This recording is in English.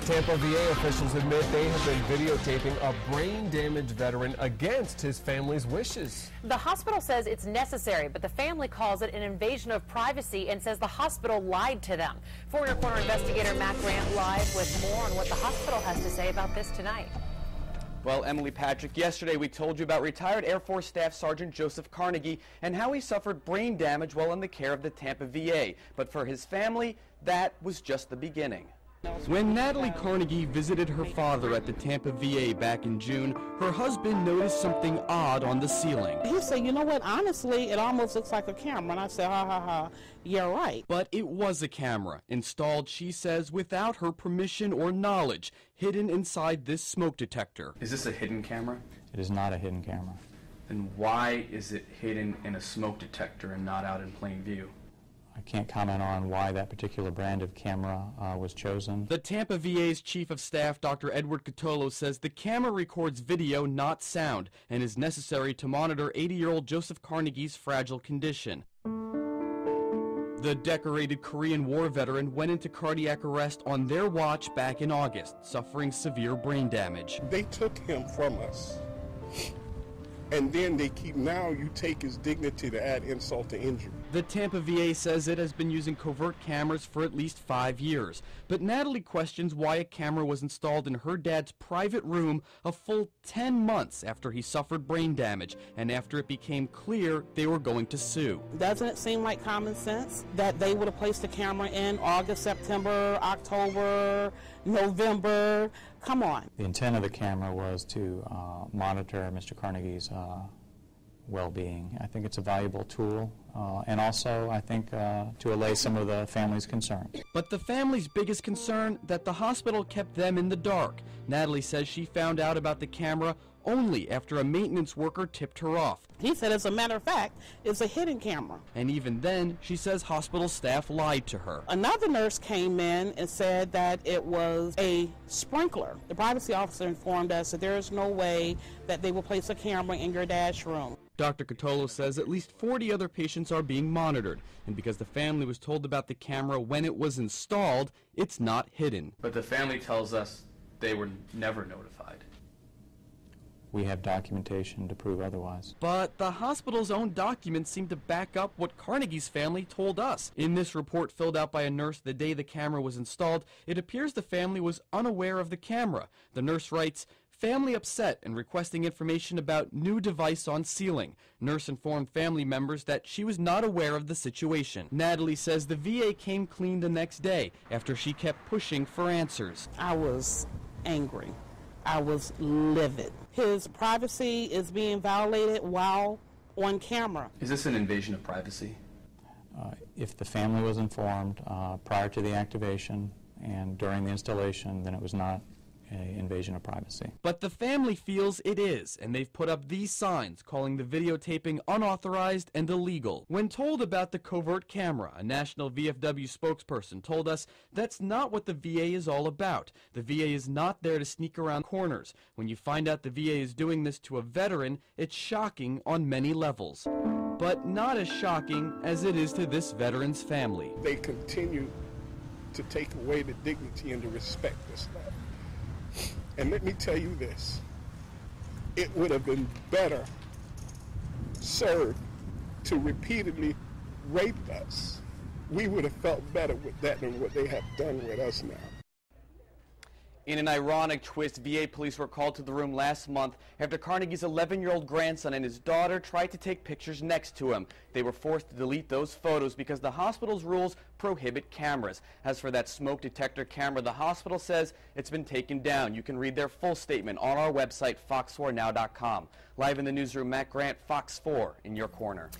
Tampa VA officials admit they have been videotaping a brain-damaged veteran against his family's wishes. The hospital says it's necessary, but the family calls it an invasion of privacy and says the hospital lied to them. Four in Your Corner investigator Matt Grant live with more on what the hospital has to say about this tonight. Well, Emily Patrick, yesterday we told you about retired Air Force Staff Sergeant Joseph Carnegie and how he suffered brain damage while in the care of the Tampa VA. But for his family, that was just the beginning. When Natalie Carnegie visited her father at the Tampa VA back in June, her husband noticed something odd on the ceiling. He said, you know what, honestly, it almost looks like a camera. And I said, ha, ha, ha, you're right. But it was a camera, installed, she says, without her permission or knowledge, hidden inside this smoke detector. Is this a hidden camera? It is not a hidden camera. Then why is it hidden in a smoke detector and not out in plain view? I can't comment on why that particular brand of camera was chosen. The Tampa VA's Chief of Staff, Dr. Edward Catolo, says the camera records video, not sound, and is necessary to monitor 80-year-old Joseph Carnegie's fragile condition. The decorated Korean War veteran went into cardiac arrest on their watch back in August, suffering severe brain damage. They took him from us. And then now you take his dignity to add insult to injury. The Tampa VA says it has been using covert cameras for at least 5 years. But Natalie questions why a camera was installed in her dad's private room a full 10 months after he suffered brain damage and after it became clear they were going to sue. Doesn't it seem like common sense that they would have placed a camera in August, September, October, November? Come on. The intent of the camera was to monitor Mr. Carnegie's well-being. I think it's a valuable tool, and also I think to allay some of the family's concerns. But the family's biggest concern, that the hospital kept them in the dark. Natalie says she found out about the camera only after a maintenance worker tipped her off. He said, as a matter of fact, it's a hidden camera. And even then, she says hospital staff lied to her. Another nurse came in and said that it was a sprinkler. The privacy officer informed us that there is no way that they will place a camera in your dad's room. Dr. Catolo says at least 40 other patients are being monitored, and because the family was told about the camera when it was installed, it's not hidden. But the family tells us they were never notified. We have documentation to prove otherwise. But the hospital's own documents seem to back up what Carnegie's family told us. In this report filled out by a nurse the day the camera was installed, it appears the family was unaware of the camera. The nurse writes, "Family upset and requesting information about new device on ceiling. Nurse informed family members that she was not aware of the situation." Natalie says the VA came clean the next day after she kept pushing for answers. I was angry. I was livid. His privacy is being violated while on camera. Is this an invasion of privacy? If the family was informed prior to the activation and during the installation, then it was not an invasion of privacy. But the family feels it is, and they've put up these signs calling the videotaping unauthorized and illegal. When told about the covert camera, a national VFW spokesperson told us that's not what the VA is all about. The VA is not there to sneak around corners. When you find out the VA is doing this to a veteran, it's shocking on many levels. But not as shocking as it is to this veteran's family. They continue to take away the dignity and the respect that's left. And let me tell you this, it would have been better served to repeatedly rape us. We would have felt better with that than what they have done with us now. In an ironic twist, VA police were called to the room last month after Carnegie's 11-year-old grandson and his daughter tried to take pictures next to him. They were forced to delete those photos because the hospital's rules prohibit cameras. As for that smoke detector camera, the hospital says it's been taken down. You can read their full statement on our website, fox4now.com. Live in the newsroom, Matt Grant, Fox 4 in your corner.